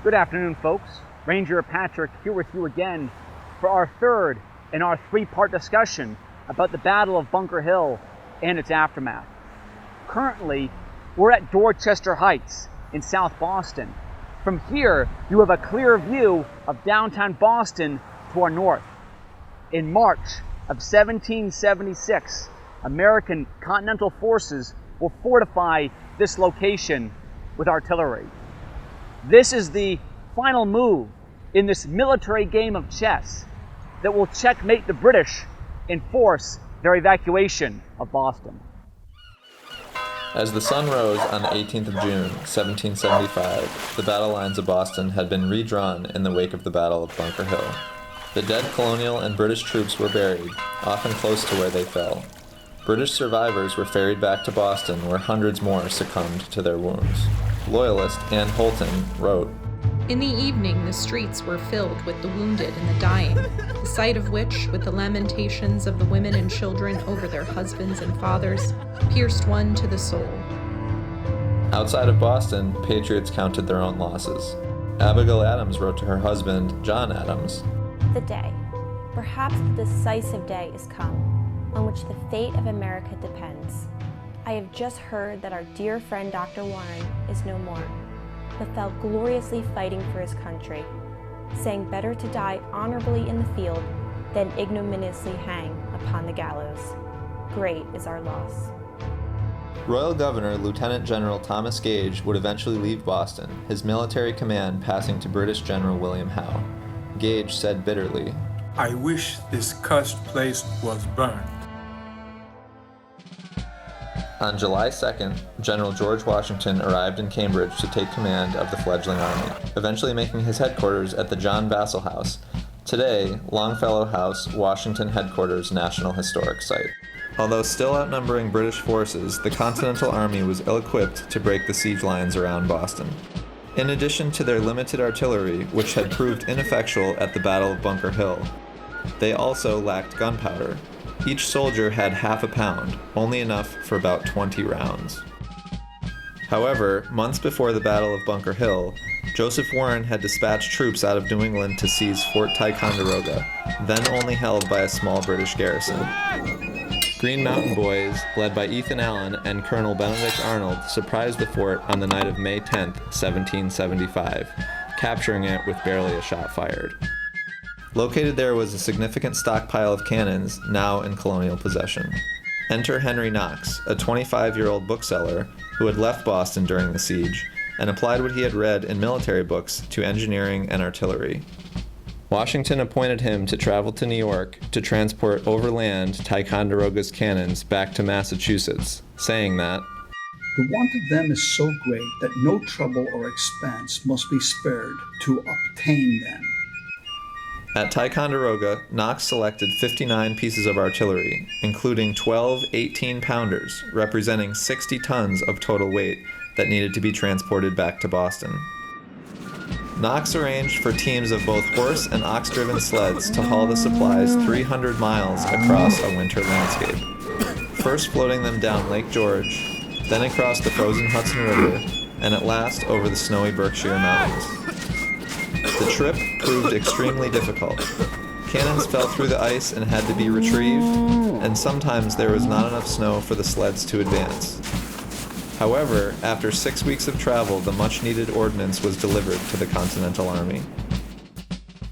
Good afternoon, folks. Ranger Patrick here with you again for our third in our three-part discussion about the Battle of Bunker Hill and its aftermath. Currently, we're at Dorchester Heights in South Boston. From here, you have a clear view of downtown Boston to our north. In March of 1776, American Continental forces will fortify this location with artillery. This is the final move in this military game of chess that will checkmate the British and force their evacuation of Boston. As the sun rose on the 18th of June, 1775, the battle lines of Boston had been redrawn in the wake of the Battle of Bunker Hill. The dead colonial and British troops were buried, often close to where they fell. British survivors were ferried back to Boston, where hundreds more succumbed to their wounds. Loyalist Anne Holton wrote, "In the evening the streets were filled with the wounded and the dying, the sight of which, with the lamentations of the women and children over their husbands and fathers, pierced one to the soul." Outside of Boston, patriots counted their own losses. Abigail Adams wrote to her husband, John Adams, "The day, perhaps the decisive day, is come, on which the fate of America depends. I have just heard that our dear friend Dr. Warren is no more, but fell gloriously fighting for his country, saying better to die honorably in the field than ignominiously hang upon the gallows. Great is our loss." Royal Governor Lieutenant General Thomas Gage would eventually leave Boston, his military command passing to British General William Howe. Gage said bitterly, "I wish this cursed place was burned." On July 2nd, General George Washington arrived in Cambridge to take command of the fledgling army, eventually making his headquarters at the John Vassall House, today Longfellow House, Washington Headquarters National Historic Site. Although still outnumbering British forces, the Continental Army was ill-equipped to break the siege lines around Boston. In addition to their limited artillery, which had proved ineffectual at the Battle of Bunker Hill, they also lacked gunpowder. Each soldier had half a pound, only enough for about 20 rounds. However, months before the Battle of Bunker Hill, Joseph Warren had dispatched troops out of New England to seize Fort Ticonderoga, then only held by a small British garrison. Green Mountain Boys, led by Ethan Allen and Colonel Benedict Arnold, surprised the fort on the night of May 10, 1775, capturing it with barely a shot fired. Located there was a significant stockpile of cannons, now in colonial possession. Enter Henry Knox, a 25-year-old bookseller who had left Boston during the siege and applied what he had read in military books to engineering and artillery. Washington appointed him to travel to New York to transport overland Ticonderoga's cannons back to Massachusetts, saying that, "The want of them is so great that no trouble or expense must be spared to obtain them." At Ticonderoga, Knox selected 59 pieces of artillery, including 12 18-pounders, representing 60 tons of total weight that needed to be transported back to Boston. Knox arranged for teams of both horse and ox-driven sleds to haul the supplies 300 miles across a winter landscape, first floating them down Lake George, then across the frozen Hudson River, and at last over the snowy Berkshire Mountains. The trip proved extremely difficult. Cannons fell through the ice and had to be retrieved, and sometimes there was not enough snow for the sleds to advance. However, after 6 weeks of travel, the much-needed ordnance was delivered to the Continental Army.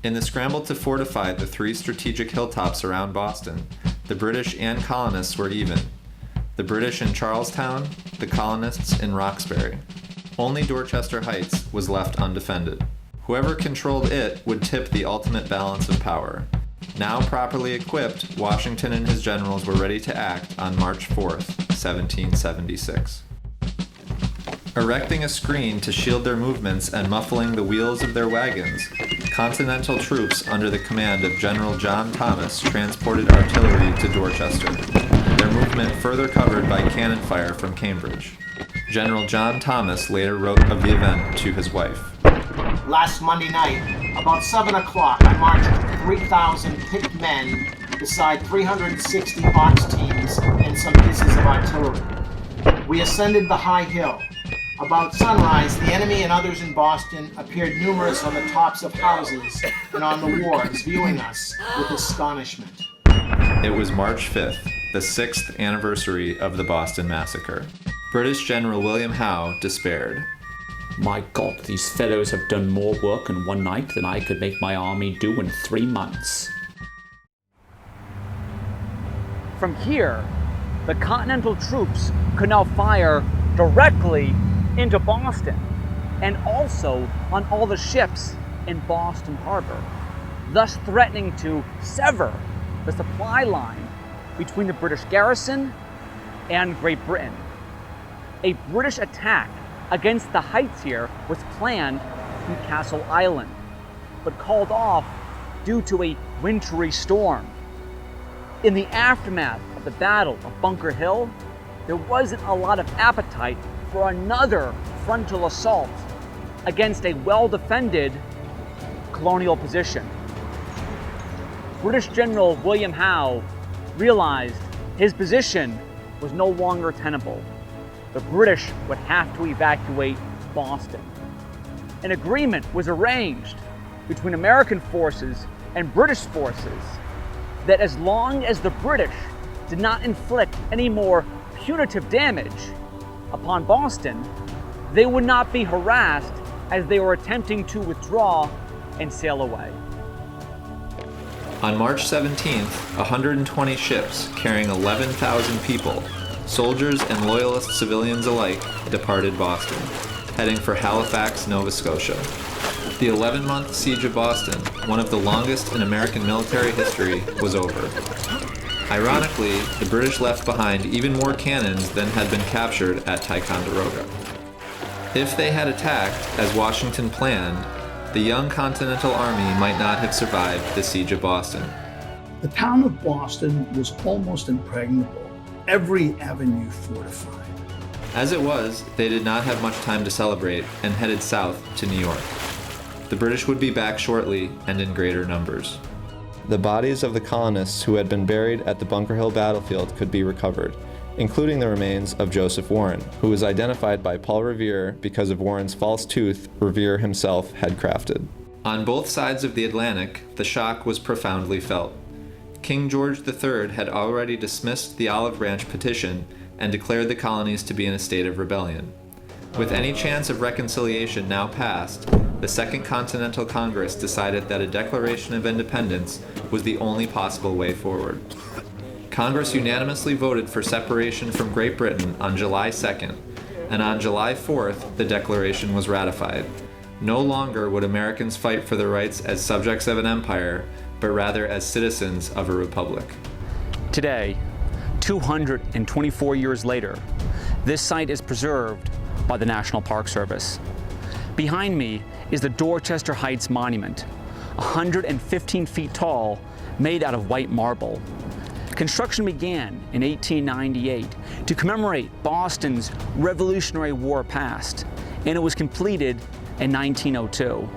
In the scramble to fortify the three strategic hilltops around Boston, the British and colonists were even. The British in Charlestown, the colonists in Roxbury. Only Dorchester Heights was left undefended. Whoever controlled it would tip the ultimate balance of power. Now properly equipped, Washington and his generals were ready to act on March 4th, 1776. Erecting a screen to shield their movements and muffling the wheels of their wagons, Continental troops under the command of General John Thomas transported artillery to Dorchester, their movement further covered by cannon fire from Cambridge. General John Thomas later wrote of the event to his wife. "Last Monday night, about 7 o'clock, I marched 3,000 picked men beside 360 ox teams and some pieces of artillery. We ascended the high hill. About sunrise, the enemy and others in Boston appeared numerous on the tops of houses and on the wharves, viewing us with astonishment. It was March 5th, the 6th anniversary of the Boston Massacre. British General William Howe despaired. My God, these fellows have done more work in one night than I could make my army do in 3 months. From here, the Continental troops could now fire directly into Boston and also on all the ships in Boston Harbor, thus threatening to sever the supply line between the British garrison and Great Britain. A British attack against the heights here was planned from Castle Island, but called off due to a wintry storm. In the aftermath of the Battle of Bunker Hill, there wasn't a lot of appetite for another frontal assault against a well-defended colonial position. British General William Howe realized his position was no longer tenable. The British would have to evacuate Boston. An agreement was arranged between American forces and British forces that as long as the British did not inflict any more punitive damage upon Boston, they would not be harassed as they were attempting to withdraw and sail away. On March 17th, 120 ships carrying 11,000 people, soldiers and loyalist civilians alike, departed Boston, heading for Halifax, Nova Scotia. The 11-month siege of Boston, one of the longest in American military history, was over. Ironically, the British left behind even more cannons than had been captured at Ticonderoga. If they had attacked, as Washington planned, the young Continental Army might not have survived the siege of Boston. The town of Boston was almost impregnable, every avenue fortified. As it was, they did not have much time to celebrate and headed south to New York. The British would be back shortly and in greater numbers. The bodies of the colonists who had been buried at the Bunker Hill battlefield could be recovered, including the remains of Joseph Warren, who was identified by Paul Revere because of Warren's false tooth Revere himself had crafted. On both sides of the Atlantic, the shock was profoundly felt. King George III had already dismissed the Olive Branch petition and declared the colonies to be in a state of rebellion. With any chance of reconciliation now past, the Second Continental Congress decided that a Declaration of Independence was the only possible way forward. Congress unanimously voted for separation from Great Britain on July 2nd, and on July 4th, the Declaration was ratified. No longer would Americans fight for their rights as subjects of an empire, but rather as citizens of a republic. Today, 224 years later, this site is preserved by the National Park Service. Behind me is the Dorchester Heights Monument, 115 feet tall, made out of white marble. Construction began in 1898 to commemorate Boston's Revolutionary War past, and it was completed in 1902.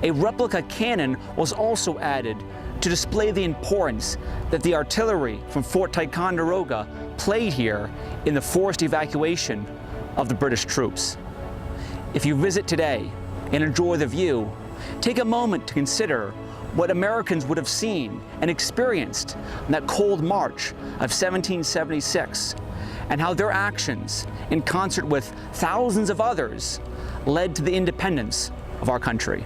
A replica cannon was also added to display the importance that the artillery from Fort Ticonderoga played here in the forced evacuation of the British troops. If you visit today and enjoy the view, take a moment to consider what Americans would have seen and experienced on that cold March of 1776, and how their actions, in concert with thousands of others, led to the independence of our country.